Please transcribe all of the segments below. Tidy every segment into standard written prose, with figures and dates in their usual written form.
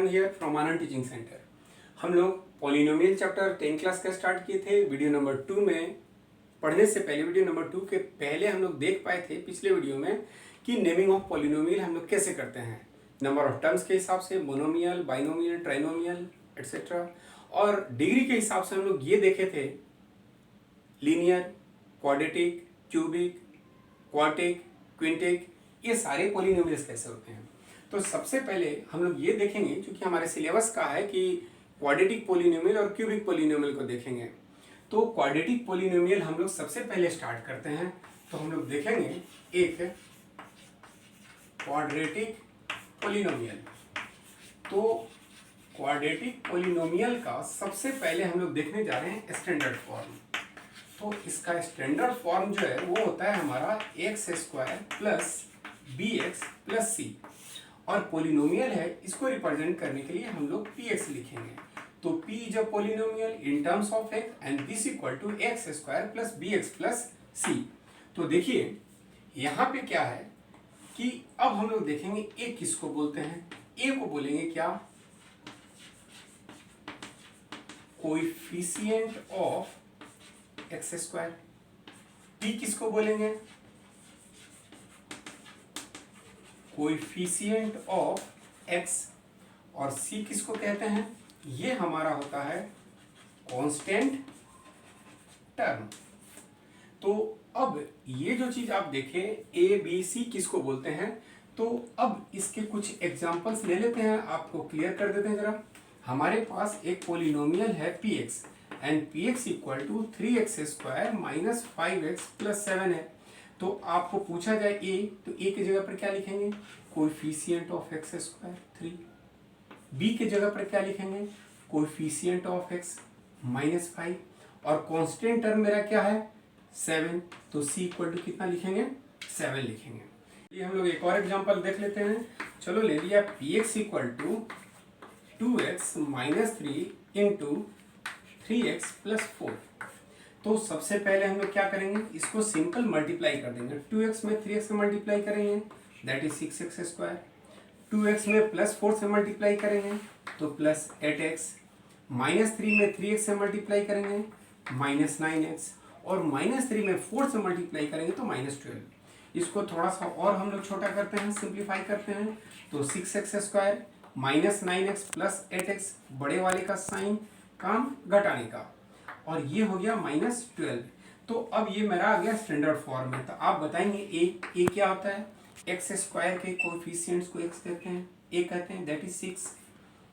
Anand here from Anand teaching centre. हम लोग polynomial chapter 10 class का स्टार्ट किए थे। वीडियो नंबर 2 में पढ़ने से पहले, वीडियो नंबर 2 के पहले हम लोग देख पाए थे पिछले वीडियो में कि नेमिंग ऑफ पॉलिनोमियल हम लोग कैसे करते हैं, नंबर ऑफ टर्म्स के हिसाब से, मोनोमियल, बाइनोमियल, ट्राइनोमियल एटसेट्रा। और डिग्री के हिसाब से हम लोग ये देखे थे लीनियर, क्वाड्रेटिक, क्यूबिक, क्वार्टिक, क्विंटिक, ये सारे पॉलिनोमियल्स कैसे होते हैं। तो सबसे पहले हम लोग ये देखेंगे, क्योंकि हमारे सिलेबस का है कि क्वाड्रेटिक पॉलिनोमियल और क्यूबिक पॉलिनोमियल को देखेंगे। तो क्वाड्रेटिक पॉलिनोमियल हम लोग सबसे पहले स्टार्ट करते हैं। तो हम लोग देखेंगे एक क्वाड्रेटिक पॉलिनोमियल। तो क्वाड्रेटिक पॉलिनोमियल का सबसे पहले हम लोग देखने जा रहे हैं स्टैंडर्ड फॉर्म। तो इसका स्टैंडर्ड फॉर्म जो है वो होता है हमारा x square plus b x plus c, और पॉलिनोमियल है, इसको रिप्रेजेंट करने के लिए हम लोग पी एक्स लिखेंगे। तो p is a polynomial in terms of x and this equal to x square plus b x plus c. तो देखिए यहाँ पे क्या है कि अब हम लोग देखेंगे a किसको बोलते हैं। a को बोलेंगे क्या, coefficient of x square. b किसको बोलेंगे, कोएफिशिएंट ऑफ x। और c किसको कहते हैं, ये हमारा होता है कांस्टेंट टर्म। तो अब ये जो चीज आप देखें a b c किसको बोलते हैं, तो अब इसके कुछ एग्जांपल्स ले लेते हैं, आपको क्लियर कर देते हैं जरा। हमारे पास एक पॉलिनोमियल है px and px equal to 3x square minus 5x plus 7 है। तो आपको पूछा जाए a, तो a की जगह पर क्या लिखेंगे, coefficient of x square 3। b की जगह पर क्या लिखेंगे, कोएफिशिएंट ऑफ x माइनस 5, और कांस्टेंट टर्म मेरा क्या है 7। तो c इक्वल टू कितना लिखेंगे, 7 लिखेंगे। ये हम लोग एक और एग्जांपल देख लेते हैं। चलो ले लिया px equal to 2x minus 3 into 3x plus 4। तो सबसे पहले हम लोग क्या करेंगे, इसको सिंपल मल्टीप्लाई कर देंगे। 2x में 3x से मल्टीप्लाई करेंगे, that is 6x square. 2x में प्लस 4 से मल्टीप्लाई करेंगे तो प्लस 8x। माइनस 3 में 3x से मल्टीप्लाई करेंगे माइनस 9x, और माइनस 3 में 4 से मल्टीप्लाई करेंगे तो माइनस 12। इसको थोड़ा सा और हम लोग छोटा करते हैं, सिंप्लीफाई करते हैं। तो 6x square minus 9x plus 8x, बड़े वाले का साइन, काम घटाने का, और ये हो गया माइनस 12। तो अब ये मेरा आ गया स्टैंडर्ड फॉर्म में। तो आप बताएंगे ए क्या होता है, एक्स स्क्वायर के कोएफिशिएंट्स को x कहते हैं, a कहते हैं, दैट इज 6।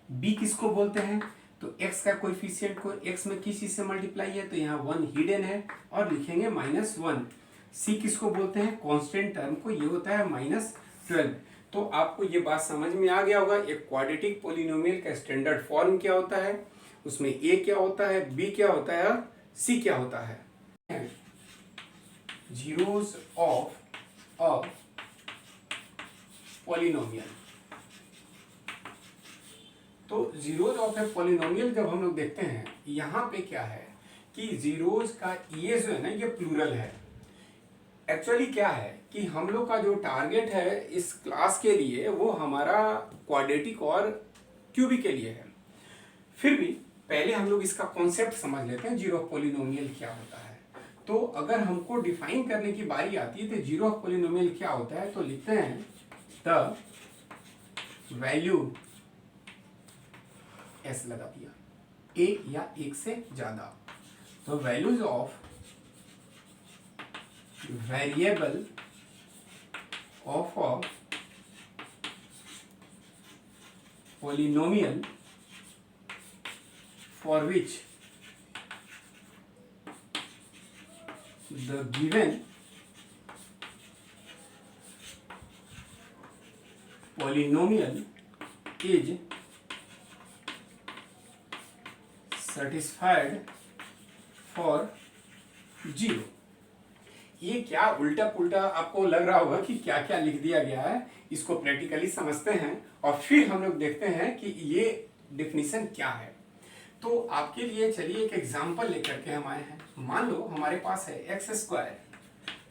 b किसको बोलते हैं, तो x का कोएफिशिएंट को x में किस चीज से मल्टीप्लाई है, तो यहाँ 1 हिडन है और लिखेंगे माइनस 1। c किसको बोलते हैं, कांस्टेंट टर्म को, ये होता है माइनस 12। तो आपको ये बात समझ में आ गया होगा एक क्वाड्रेटिक पॉलिनोमियल का स्टैंडर्ड फॉर्म क्या होता है, उसमें a क्या होता है, b क्या होता है और c क्या होता है। Zeros of a polynomial. तो जीरोज ऑफ ए पॉलिनोमियल जब हम लोग देखते हैं, यहाँ पे क्या है कि जीरोज का ये जो है ना, ये प्लूरल है। एक्चुअली क्या है कि हम लोग का जो टारगेट है इस क्लास के लिए वो हमारा क्वाड्रेटिक और क्यूबिक के लिए है। फिर भी पहले हम लोग इसका कॉन्सेप्ट समझ लेते हैं, जीरो ऑफ पॉलिनोमियल क्या होता है। तो अगर हमको डिफाइन करने की बारी आती है तो जीरो ऑफ पॉलिनोमियल क्या होता है, तो लिखते हैं द वैल्यू, एस लगा दिया, ए या एक से ज्यादा, तो values of variable of a polynomial for which the given polynomial is satisfied for 0। ये क्या उल्टा पुल्टा आपको लग रहा होगा कि क्या क्या लिख दिया गया है, इसको प्रैक्टिकली समझते हैं और फिर हम लोग देखते हैं कि ये डेफिनेशन क्या है। तो आपके लिए चलिए एक एग्जांपल लेकर के हम आए हैं। मान लो हमारे पास है x square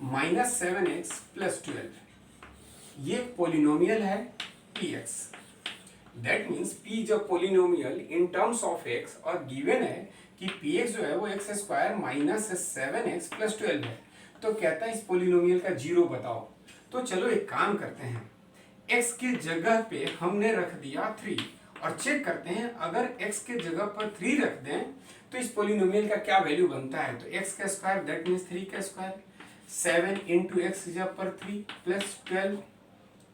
minus 7x plus 12, ये पॉलिनोमियल है px। दैट मीन्स p जब polynomial in terms of x और गिवन है कि px जो है वो x square minus 7x plus 12 है, तो कहता है इस पोलिनोमियल का जीरो बताओ। तो चलो एक काम करते हैं, x की जगह पे हमने रख दिया 3 और चेक करते हैं अगर x के जगह पर 3 रख दें तो इस पोलिनोमियल का क्या वैल्यू बनता है। तो x का स्क्वायर दैट मीन्स 3 का स्क्वायर, 7 इंटू एक्स की जगह पर 3 प्लस 12।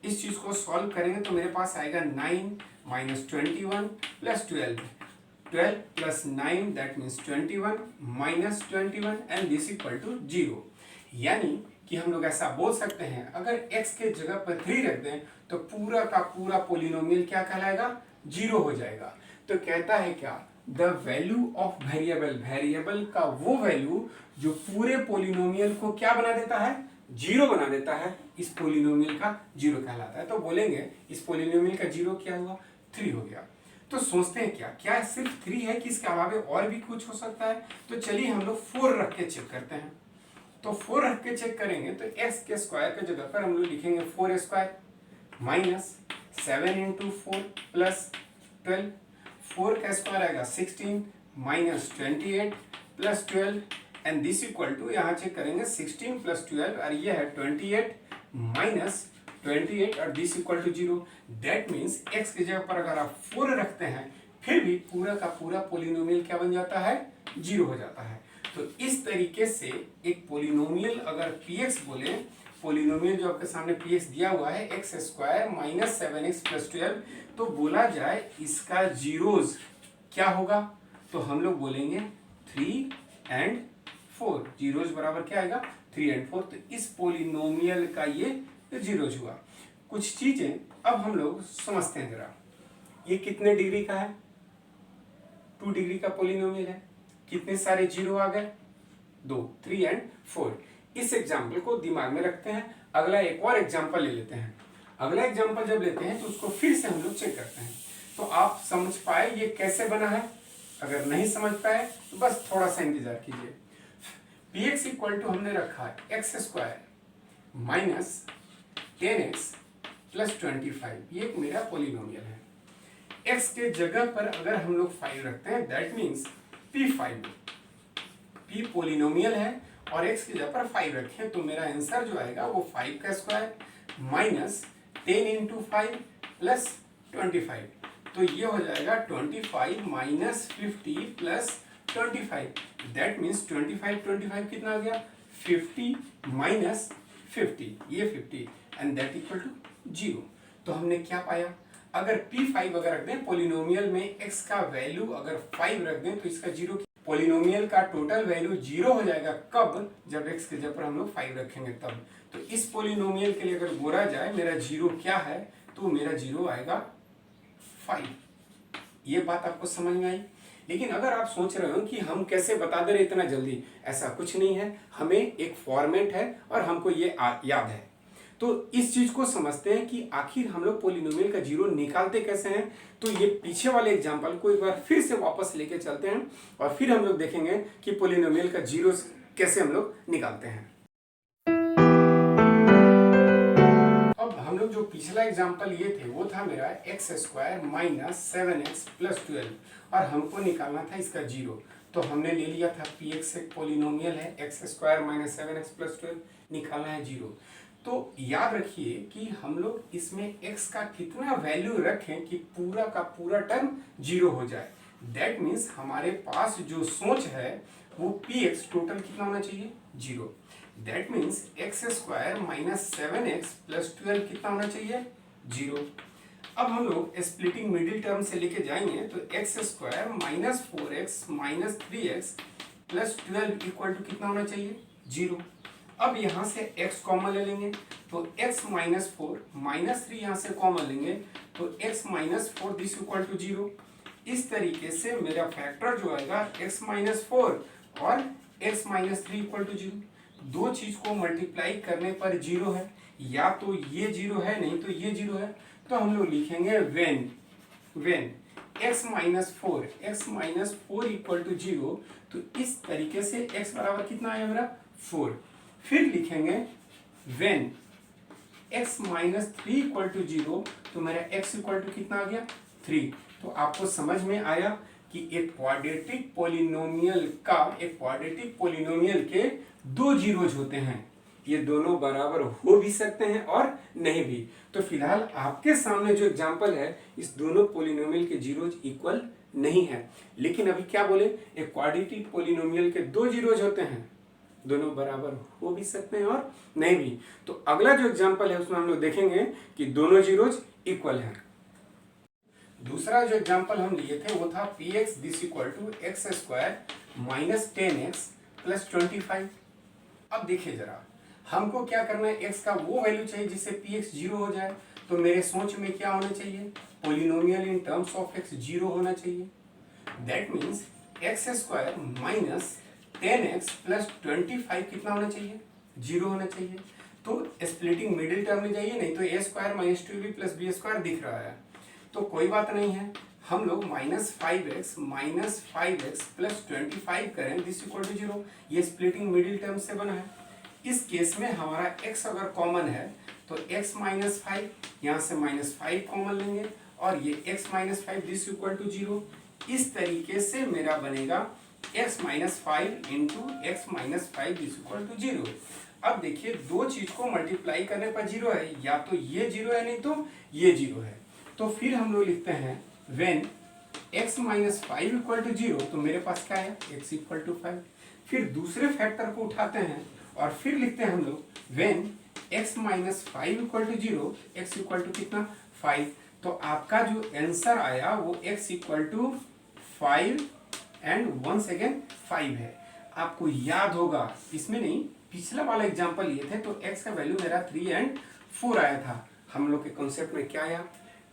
इस चीज को सॉल्व करेंगे तो मेरे पास आएगा 9 minus 21 plus 12, 12 plus 9 that means 21 minus 21 and this equal to 0। यानी कि हम लोग ऐसा बोल सकते हैं अगर x के जगह पर 3 रख दें तो पूरा का पूरा पोलिनोमियल क्या कहलाएगा, 0 हो जाएगा। तो कहता है क्या, the value of variable, variable का वो वैल्यू जो पूरे पोलिनोमियल को क्या बना देता है, 0 बना देता है, इस पोलिनोमियल का 0 कहलाता है। तो बोलेंगे इस पोलिनोमियल का 0 क्या हुआ, 3 हो गया। तो सोचते हैं क्या क्या सिर्फ 3 है कि इसके अलावा और भी कुछ हो सकता है। तो चलिए हम लोग 4 रख के चेक करते हैं। तो 4 रख के चेक करेंगे तो x के स्क्वायर की जगह पर हम लोग लिखेंगे 4 स्क्वायर माइनस 7 इंटू 4 प्लस 12, 4 का स्क्वायर आएगा 16 minus 28 plus 12 and this equal to, यहाँ चेक करेंगे 16 प्लस 12 और ये है 28 माइनस 28 और this equal to 0। That means x की जगह पर अगर आप 4 रखते हैं फिर भी पूरा का पूरा पोलिनोमियल क्या बन जाता है, 0 हो जाता है। तो इस तरीके से एक पोलिनोमियल अगर px बोले, पोलिनोमियल जो आपके सामने px दिया हुआ है x square minus 7x plus 12, तो बोला जाए इसका जीरोज क्या होगा, तो हम लोग बोलेंगे 3 एंड 4। जीरोज बराबर क्या आएगा, 3 एंड 4। तो इस पोलिनोमियल का ये जीरोज हुआ। कुछ चीजें अब हम लोग समझते हैं जरा। ये कितने डिग्री का है, 2 डिग्री का पोलिनोमियल है। कितने सारे जीरो आ गए, 2, 3 एंड 4। इस एग्जाम्पल को दिमाग में रखते हैं। अगला एक और एग्जाम्पल ले लेते हैं। अगला एग्जाम्पल जब लेते हैं तो उसको फिर से हम लोग चेक करते हैं तो आप समझ पाए ये कैसे बना है। अगर नहीं समझ पाए तो बस थोड़ा सा इंतजार कीजिए। px इक्वल टू हमने रखा है x square minus 10x plus 25, ये एक मेरा पोलिनोमियल है। x के जगह पर अगर हम लोग 5 रखते हैं that means p5, p polynomial है और x की जगह पर 5 रखें तो मेरा आंसर जो आएगा वो 5 का स्क्वायर माइनस 10 इंटू 5 प्लस 25, तो ये हो जाएगा 25 माइनस 50 प्लस 25। दैट मीन्स 25 कितना आ गया, 50 माइनस 50, ये 50 एंड दैट इक्वल टू 0। तो हमने क्या पाया, अगर p5 अगर रख दें पोलिनोमियल में x का वैल्यू अगर 5 रख दें तो इसका 0, पोलिनोमियल का टोटल वैल्यू 0 हो जाएगा कब, जब x के जगह पर हम लोग 5 रखेंगे तब। तो इस पोलिनोमियल के लिए अगर बोला जाए मेरा 0 क्या है, तो मेरा 0 आएगा 5। ये बात आपको समझ में आई। लेकिन अगर आप सोच रहे हो कि हम कैसे बता दे रहे इतना जल्दी, ऐसा कुछ नहीं है। हमें एक फॉर्मेट है और हमको ये याद है। तो इस चीज को समझते हैं कि आखिर हम लोग पोलिनोमियल का 0 निकालते कैसे हैं। तो ये पीछे वाले एग्जांपल को एक बार फिर से वापस लेके चलते हैं और फिर हम लोग देखेंगे कि पोलिनोमियल का 0 कैसे हम लोग निकालते हैं। अब हम लोग जो पिछला एग्जांपल ये थे वो था मेरा x square minus 7x plus 12 और हमको निकालना था इसका 0। तो हमने ले लिया था px एक पोलिनोमियल है x square minus 7x plus 12, निकालना है 0। तो याद रखिए कि हम लोग इसमें x का कितना वैल्यू रखें कि पूरा का पूरा टर्म 0 हो जाए। दैट मीन्स हमारे पास जो सोच है वो px टोटल कितना होना चाहिए, 0। That means x square minus 7x plus 12 कितना होना चाहिए, 0। अब हम लोग स्प्लिटिंग मिडिल टर्म से लेके जाएंगे तो x square minus 4x minus 3x plus 12 equal to कितना होना चाहिए, 0। अब यहाँ से x कॉमन ले लेंगे तो x माइनस 4 माइनस 3 यहाँ से कॉमन लेंगे तो x minus 4 this equal to 0। इस तरीके से मेरा फैक्टर जो आएगा x माइनस 4 और x माइनस 3 इक्वल टू 0। दो चीज को मल्टीप्लाई करने पर 0 है, या तो ये 0 है नहीं तो ये 0 है। तो हम लोग लिखेंगे when x minus 4 equal to 0। तो इस तरीके से x बराबर कितना आया मेरा, 4। फिर लिखेंगे when x minus 3 equal to 0, तो मेरा x इक्वल टू कितना आ गया, 3। तो आपको समझ में आया कि एक क्वाड्रेटिक पोलिनोमियल के दो जीरोज होते हैं, ये दोनों बराबर हो भी सकते हैं और नहीं भी। तो फिलहाल आपके सामने जो एग्जांपल है, इस दोनों पोलिनोमियल के जीरोज इक्वल नहीं है, लेकिन अभी क्या बोले, एक क्वाड्रेटिक पोलिनोमियल के दो जीरोज होते हैं, दोनों बराबर हो भी सकते हैं और नहीं भी। तो अगला जो एग्जांपल है उसमें हम लोग देखेंगे कि दोनों जीरोज इक्वल हैं। दूसरा जो एग्जांपल हम लिए थे वो था px this equal to x square minus 10x plus 25। अब देखिए जरा, हमको क्या करना है, x का वो वैल्यू चाहिए जिससे px जीरो हो जाए। तो मेरे सोच में क्या होना चाहिए, polynomial in terms of x zero होना चाहिए। That means x square minus 10x plus 25 कितना होना चाहिए, जीरो होना चाहिए। तो स्प्लिटिंग मिडिल टर्म में जाइए, नहीं तो a square minus 2b plus b square दिख रहा है, तो कोई बात नहीं है, हम लोग -5x प्लस 25 करें दिस इक्वल टू जीरो। ये स्प्लिटिंग मिडिल टर्म से बना है। इस केस में हमारा x अगर कॉमन है तो x माइनस 5, यहाँ से -5 कॉमन लेंगे और ये x minus 5 this equal to zero. इस तरीके से मेरा बनेगा x minus 5 into x minus 5 this equal to zero. अब देखिए, दो चीज को मल्टीप्लाई करने पर जीरो है, या तो ये जीरो है नहीं तो ये जीरो है। तो फिर हम लोग लिखते हैं when x minus 5 equal to zero, तो मेरे पास क्या है, x इक्वल टू 5। फिर दूसरे फैक्टर को उठाते हैं और फिर लिखते हैं हम लोग when x minus 5 equal to zero, x equal to कितना, 5। तो आपका जो आंसर आया वो x equal to 5 and once again 5 है। आपको याद होगा, इसमें नहीं, पिछला वाला एग्जांपल ये थे तो x का वैल्यू मेरा 3 एंड 4 आया था। हम लोग के कॉन्सेप्ट में क्या आया,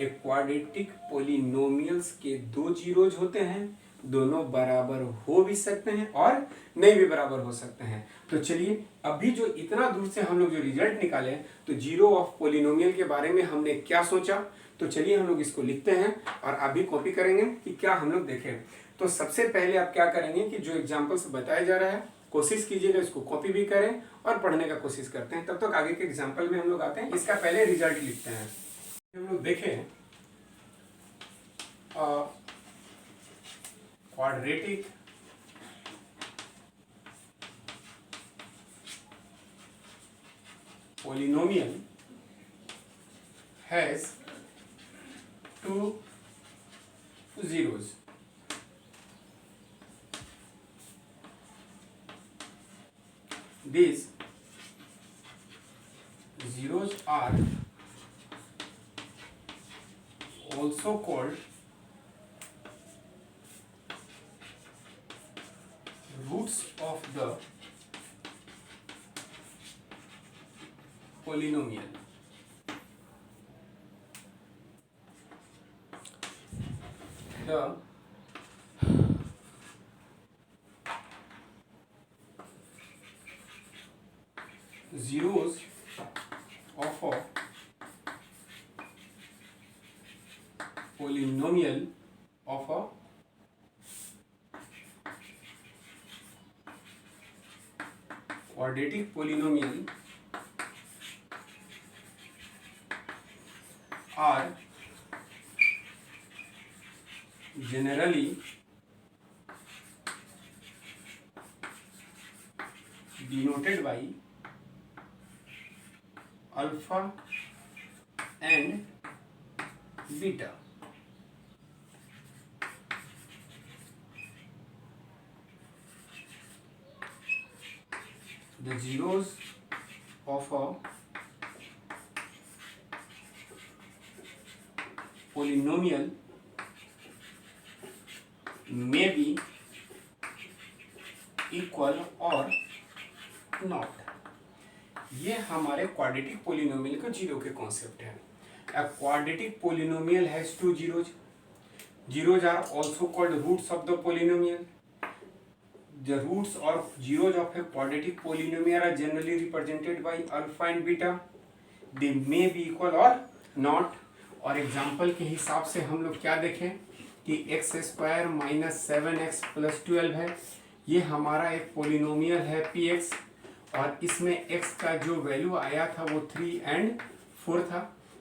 एक क्वाड्रेटिक पोलिनोमियल्स के दो जीरोज होते हैं, दोनों बराबर हो भी सकते हैं और नहीं भी बराबर हो सकते हैं। तो चलिए, अभी जो इतना दूर से हम लोग जो रिजल्ट निकाले, तो जीरो ऑफ पोलिनोमियल के बारे में हमने क्या सोचा, तो चलिए हम लोग इसको लिखते हैं और अभी कॉपी करेंगे कि क्या हम लोग देखें। तो सबसे पहले आप क्या करेंगे कि जो एग्जाम्पल्स बताया जा रहा है, कोशिश कीजिएगा इसको कॉपी भी करें और पढ़ने का कोशिश करते हैं। तब तक आगे के एग्जाम्पल में हम लोग आते हैं। इसका पहले रिजल्ट लिखते हैं। हम लोग देखें quadratic polynomial has two zeros. These zeros are also called roots of the polynomial. The zeros of a polynomial of a quadratic polynomial are generally denoted by alpha and beta. The zeros of a polynomial may be equal or not. ये हमारे quadratic polynomial के zero के concept है। A quadratic polynomial has two zeros. Zeros are also called roots of the polynomial. The roots or zeros of a quadratic polynomial are generally represented by alpha and beta. They may be equal or not. और example के हिसाब से हम लोग क्या देखें कि x square minus 7x plus 12 है, ये हमारा एक पोलिनोमियल है px, और इसमें x का जो वैल्यू आया था वो 3 एंड 4 था।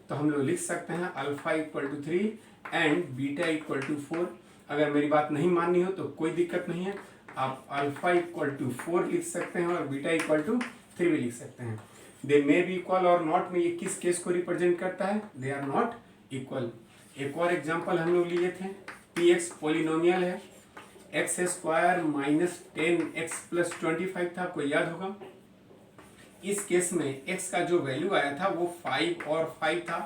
तो हम लोग लिख सकते हैं alpha equal to 3 and beta equal to 4। अगर मेरी बात नहीं माननी हो तो कोई दिक्कत नहीं है, आप अल्फा इक्वल टू 4 लिख सकते हैं और बीटा इक्वल टू 3 भी लिख सकते हैं। दे मे बी इक्वल और नॉट में ये किस केस को रिप्रेजेंट करता है? They are not equal. एक और एग्जांपल हम लोग लिए थे, पी एक्स पोलिनोमियल है, x square minus 10x plus 25 था, कोई याद होगा। इस केस में x का जो वैल्यू आया था वो 5 और 5 था,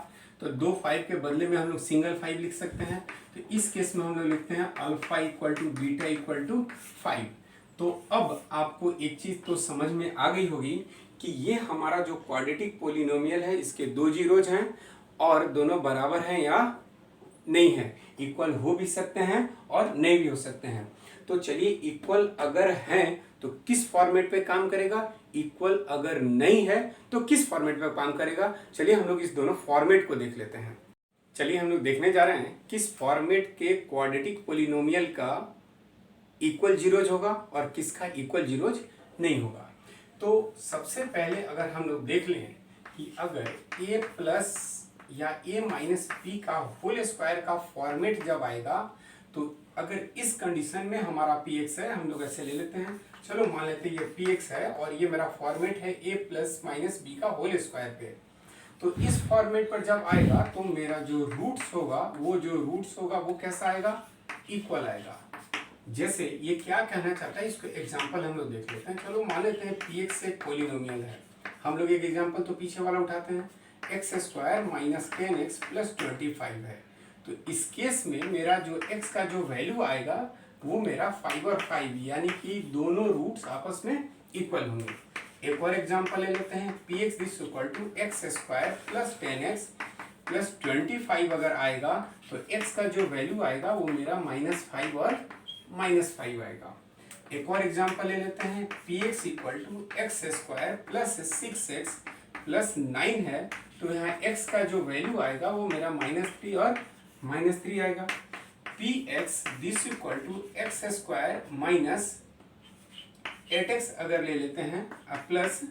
तो दो 5 के बदले में हम लोग सिंगल 5 लिख सकते हैं। तो इस केस में हम लोग लिखते हैं alpha equal to beta equal to 5। तो अब आपको एक चीज तो समझ में आ गई होगी कि ये हमारा जो क्वाड्रेटिक पोलिनोमियल है, इसके दो जीरोज हैं और दोनों बराबर हैं या नहीं है, इक्वल हो भी सकते हैं और नहीं भी हो सकते हैं। तो चलिए, इक्वल अगर हैं तो किस फॉर्मेट पे काम करेगा, इक्वल अगर नहीं है तो किस फॉर्मेट पे काम करेगा। चलिए हम लोग इस दोनों फॉर्मेट को देख लेते हैं। चलिए हम लोग देखने जा रहे हैं किस फॉर्मेट के क्वाड्रेटिक पोलिनोमियल का इक्वल जीरोज होगा और किसका इक्वल जीरोज नहीं होगा। तो सबसे पहले अगर हम लोग देख लें कि अगर a प्लस या a माइनस बी का होल स्क्वायर का फॉर्मेट जब आएगा, तो अगर इस कंडीशन में हमारा पी एक्स है, हम लोग ऐसे ले लेते हैं, चलो मान लेते हैं ये पी एक्स है और ये मेरा फॉर्मेट है a प्लस माइनस बी का होल स्क्वायर पे। तो इस फॉर्मेट पर जब आएगा तो मेरा जो रूट्स होगा वो कैसा आएगा, इक्वल आएगा। जैसे ये क्या कहना चाहता है, इसको एग्जांपल हम लोग देख लेते हैं। चलो मान लेते हैं पी एक्स एक पोलिनोमियल है, हम लोग एक एग्जांपल तो पीछे वाला उठाते हैं, x square minus 10x plus 25 है। तो इस केस में मेरा जो x का जो वैल्यू आएगा वो मेरा 5 और 5, यानी कि दोनों रूट्स आपस में इक्वल होंगे। एक और एग्जांपल ले लेते हैं, p x is equal to x square plus 10x plus 25 अगर आएगा तो x का जो वैल्यू आएगा वो मेरा -5 और -5 आएगा। एक और एग्जांपल ले लेते हैं, p x equal to x square plus 6x plus 9 है, तो यहाँ x का जो वैल्यू आएगा वो मेरा -3 और -3 आएगा। P x this equal to x square minus 8x अगर ले लेते हैं प्लस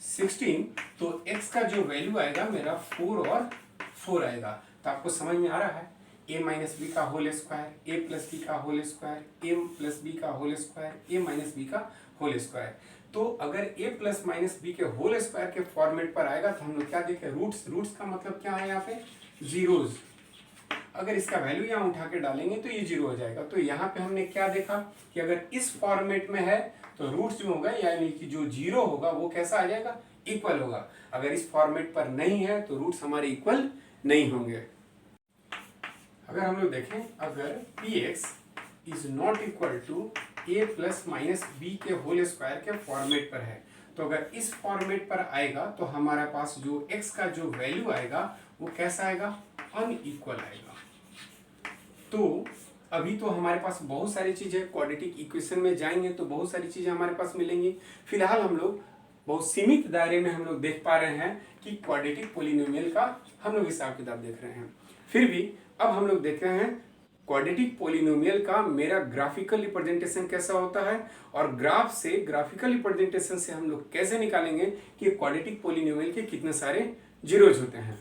16, तो x का जो वैल्यू आएगा मेरा 4 और 4 आएगा। तो आपको समझ में आ रहा है, a माइनस बी का whole square, a plus b का whole square, a plus b का whole square, a minus b का होल स्क्वायर। तो अगर a प्लस माइनस बी के होल स्क्वायर के फॉर्मेट पर आएगा तो हम लोग क्या देखें, रूट्स का मतलब क्या है, यहाँ पे जीरोज। अगर इसका वैल्यू यहाँ उठा के डालेंगे तो ये जीरो हो जाएगा। तो यहाँ पे हमने क्या देखा कि अगर इस फॉर्मेट में है तो रूट्स जो होगा यानी कि जो जीरो होगा वो कैसा आ जाएगा, इक्वल होगा। अगर इस फॉर्मेट पर नहीं है तो रूट्स हमारे इक्वल नहीं होंगे। अगर हम लोग देखें, अगर p x is not equal to a plus minus b के होल स्क्वायर के फॉर्मेट पर है, तो अगर इस फॉर्मेट पर आएगा तो हमारे पास जो x का जो वैल्यू आएगा वो कैसा आएगा, अनइक्वल आएगा। तो अभी तो हमारे पास बहुत सारी चीजें, क्वाड्रेटिक इक्वेशन में जाएंगे तो बहुत सारी चीजें हमारे पास मिलेंगी। फिलहाल हम लोग बहुत सीमित दायरे में हम लोग देख पा रहे हैं कि क्वाड्रेटिक पोलिनोमियल का हम लोग हिसाब किताब देख रहे हैं। फिर भी अब हम लोग देख रहे हैं क्वाड्रेटिक पोलिनोमियल का मेरा ग्राफिकल रिप्रेजेंटेशन कैसा होता है, और ग्राफ से, ग्राफिकल रिप्रेजेंटेशन से हम लोग कैसे निकालेंगे कि क्वाड्रेटिक पोलिनोमियल के कितने सारे जीरोज होते हैं।